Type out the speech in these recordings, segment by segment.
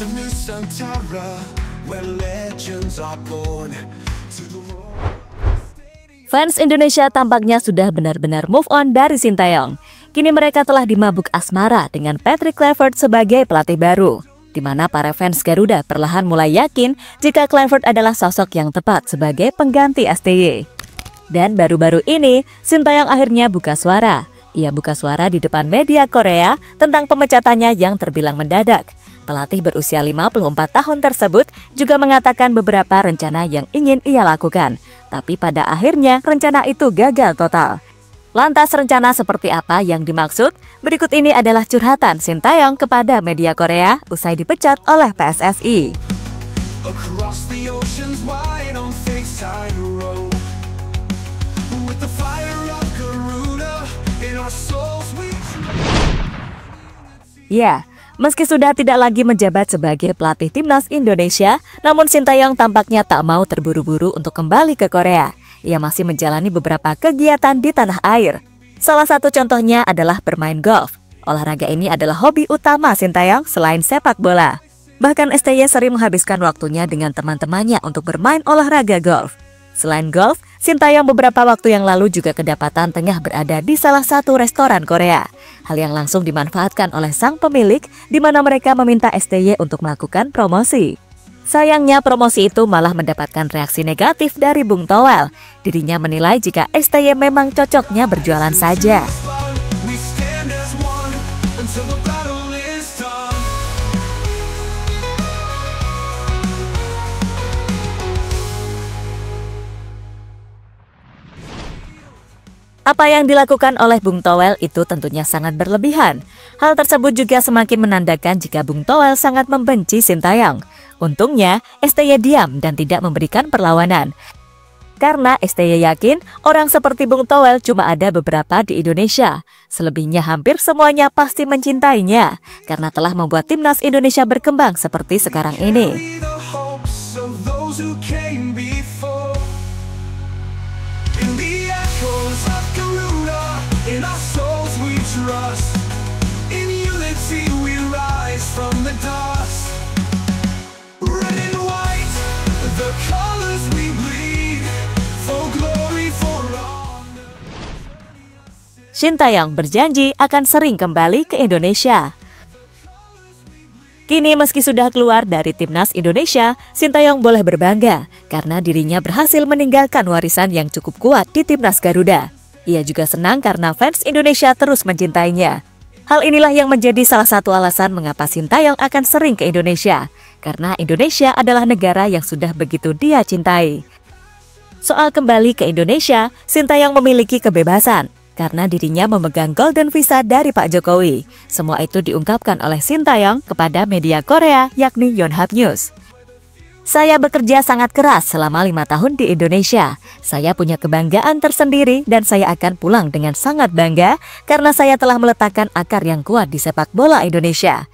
of Nusantara, where legends are born. Fans Indonesia tampaknya sudah benar-benar move on dari Sintayong. Kini mereka telah dimabuk asmara dengan Patrick Kluivert sebagai pelatih baru, di mana para fans Garuda perlahan mulai yakin jika Kluivert adalah sosok yang tepat sebagai pengganti STY. Dan baru-baru ini, Sintayong akhirnya buka suara. Ia buka suara di depan media Korea tentang pemecatannya yang terbilang mendadak. Pelatih berusia 54 tahun tersebut juga mengatakan beberapa rencana yang ingin ia lakukan. Tapi pada akhirnya rencana itu gagal total. Lantas rencana seperti apa yang dimaksud? Berikut ini adalah curhatan Sintayong kepada media Korea usai dipecat oleh PSSI. Across the oceans wide on FaceTime road, with the fire of Garuda in our souls we... Ya, meski sudah tidak lagi menjabat sebagai pelatih timnas Indonesia, namun Sintayong tampaknya tak mau terburu-buru untuk kembali ke Korea. Ia masih menjalani beberapa kegiatan di tanah air. Salah satu contohnya adalah bermain golf. Olahraga ini adalah hobi utama Sintayong selain sepak bola. Bahkan STY sering menghabiskan waktunya dengan teman-temannya untuk bermain olahraga golf. Selain golf, Sintayong beberapa waktu yang lalu juga kedapatan tengah berada di salah satu restoran Korea. Hal yang langsung dimanfaatkan oleh sang pemilik, di mana mereka meminta STY untuk melakukan promosi. Sayangnya promosi itu malah mendapatkan reaksi negatif dari Bung Toel. Dirinya menilai jika STY memang cocoknya berjualan saja. We stand as one until the battle is done. Apa yang dilakukan oleh Bung Toel itu tentunya sangat berlebihan. Hal tersebut juga semakin menandakan jika Bung Toel sangat membenci Sintayong. Untungnya, STY diam dan tidak memberikan perlawanan. Karena STY yakin orang seperti Bung Toel cuma ada beberapa di Indonesia. Selebihnya hampir semuanya pasti mencintainya, karena telah membuat timnas Indonesia berkembang seperti sekarang ini. The hopes of those who came before. In the echoes of Garuda, in our souls we trust. In unity we rise from the dust. Red and white, the colors we bleed, for glory, for honor. Sintayong berjanji akan sering kembali ke Indonesia. Kini meski sudah keluar dari timnas Indonesia, Sintayong boleh berbangga karena dirinya berhasil meninggalkan warisan yang cukup kuat di timnas Garuda. Ia juga senang karena fans Indonesia terus mencintainya. Hal inilah yang menjadi salah satu alasan mengapa Sintayong akan sering ke Indonesia, karena Indonesia adalah negara yang sudah begitu dia cintai. Soal kembali ke Indonesia, Sintayong memiliki kebebasan karena dirinya memegang Golden Visa dari Pak Jokowi. Semua itu diungkapkan oleh Sintayong kepada media Korea yakni Yonhap News. Saya bekerja sangat keras selama 5 tahun di Indonesia. Saya punya kebanggaan tersendiri dan saya akan pulang dengan sangat bangga karena saya telah meletakkan akar yang kuat di sepak bola Indonesia.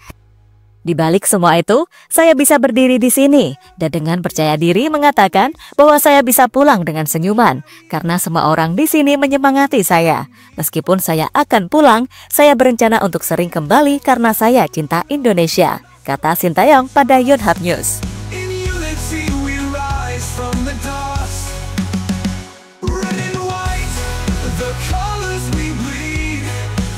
Di balik semua itu, saya bisa berdiri di sini dan dengan percaya diri mengatakan bahwa saya bisa pulang dengan senyuman karena semua orang di sini menyemangati saya. Meskipun saya akan pulang, saya berencana untuk sering kembali karena saya cinta Indonesia, kata Sintayong pada Yonhap News. In unity we rise from the dust. Red and white, the colors we bleed,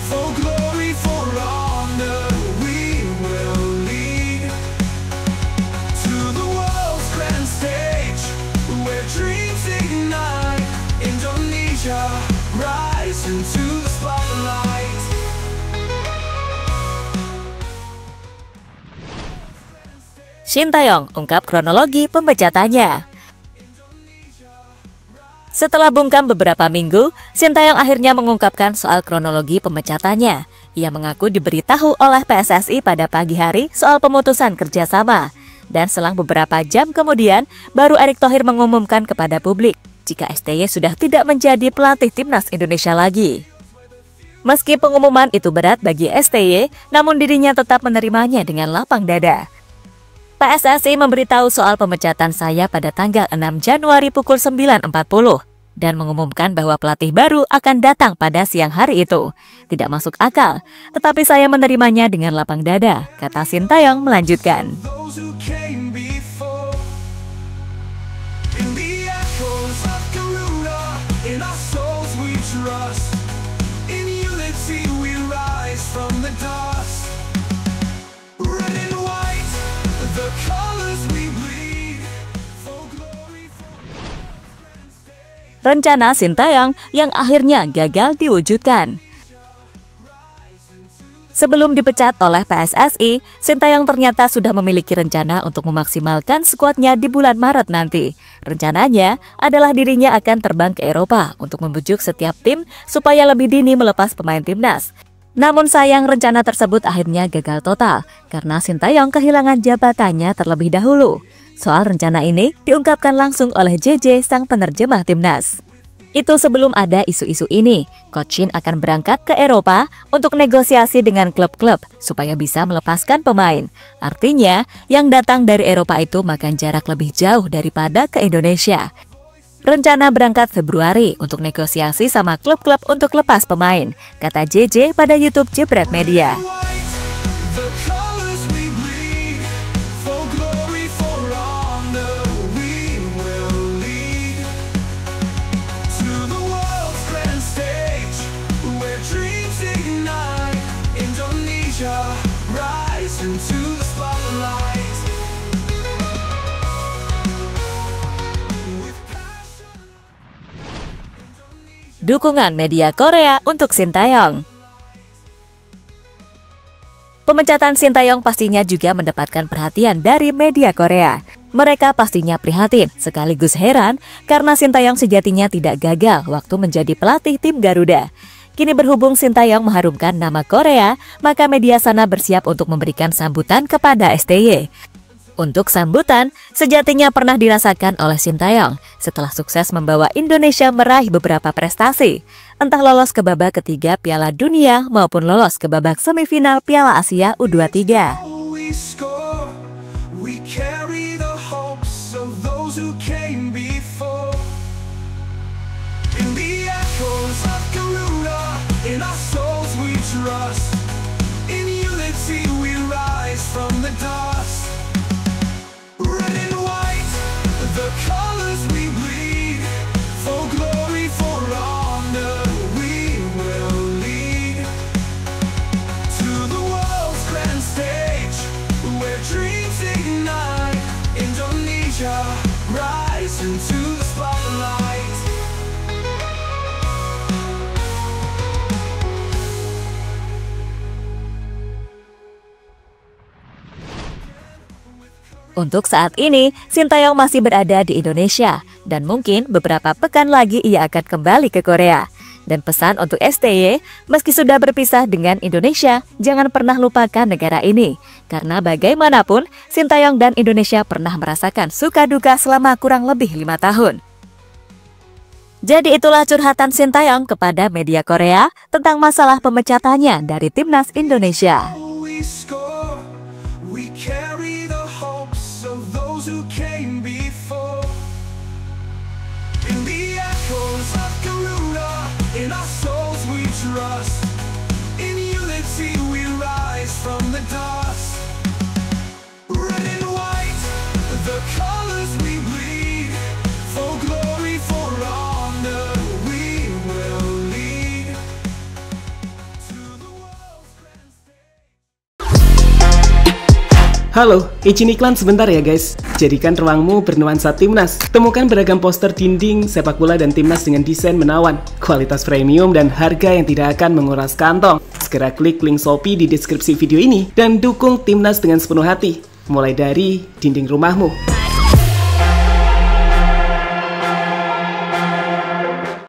for glory, for honor we will lead to the world's grand stage where dreams ignite. Indonesia rise into the spotlight. Sintayong ungkap kronologi pemecatannya. Setelah bungkam beberapa minggu, Sintayong akhirnya mengungkapkan soal kronologi pemecatannya. Ia mengaku diberitahu oleh PSSI pada pagi hari soal pemutusan kerjasama. Dan selang beberapa jam kemudian, baru Erick Thohir mengumumkan kepada publik jika STY sudah tidak menjadi pelatih timnas Indonesia lagi. Meski pengumuman itu berat bagi STY, namun dirinya tetap menerimanya dengan lapang dada. PSSI memberitahu soal pemecatan saya pada tanggal 6 Januari pukul 9.40. dan mengumumkan bahwa pelatih baru akan datang pada siang hari itu. Tidak masuk akal, tetapi saya menerimanya dengan lapang dada, kata Sintayong melanjutkan. Rencana Sintayong yang akhirnya gagal diwujudkan. Sebelum dipecat oleh PSSI, Sintayong ternyata sudah memiliki rencana untuk memaksimalkan skuadnya di bulan Maret nanti. Rencananya adalah dirinya akan terbang ke Eropa untuk membujuk setiap tim supaya lebih dini melepas pemain timnas. Namun sayang rencana tersebut akhirnya gagal total karena Sintayong kehilangan jabatannya terlebih dahulu. Soal rencana ini diungkapkan langsung oleh JJ sang penerjemah timnas. Itu sebelum ada isu-isu ini, Coach Shin akan berangkat ke Eropa untuk negosiasi dengan klub-klub supaya bisa melepaskan pemain. Artinya, yang datang dari Eropa itu makan jarak lebih jauh daripada ke Indonesia. Rencana berangkat Februari untuk negosiasi sama klub-klub untuk lepas pemain, kata JJ pada YouTube Jebret Media. Dukungan media Korea untuk Sintayong. Pemecatan Sintayong pastinya juga mendapatkan perhatian dari media Korea. Mereka pastinya prihatin sekaligus heran karena Sintayong sejatinya tidak gagal waktu menjadi pelatih tim Garuda. Kini berhubung Sintayong mengharumkan nama Korea, maka media sana bersiap untuk memberikan sambutan kepada STY. Untuk sambutan, sejatinya pernah dirasakan oleh Sintayong setelah sukses membawa Indonesia meraih beberapa prestasi. Entah lolos ke babak ketiga Piala Dunia maupun lolos ke babak semifinal Piala Asia U23. Untuk saat ini, Sintayong masih berada di Indonesia dan mungkin beberapa pekan lagi ia akan kembali ke Korea. Dan pesan untuk STY, meski sudah berpisah dengan Indonesia, jangan pernah lupakan negara ini. Karena bagaimanapun, Sintayong dan Indonesia pernah merasakan suka duka selama kurang lebih 5 tahun. Jadi itulah curhatan Sintayong kepada media Korea tentang masalah pemecatannya dari Timnas Indonesia. Halo, izin iklan sebentar ya guys. Jadikan ruangmu bernuansa Timnas. Temukan beragam poster dinding, sepak bola dan Timnas dengan desain menawan, kualitas premium dan harga yang tidak akan menguras kantong. Segera klik link Shopee di deskripsi video ini dan dukung Timnas dengan sepenuh hati. Mulai dari dinding rumahmu.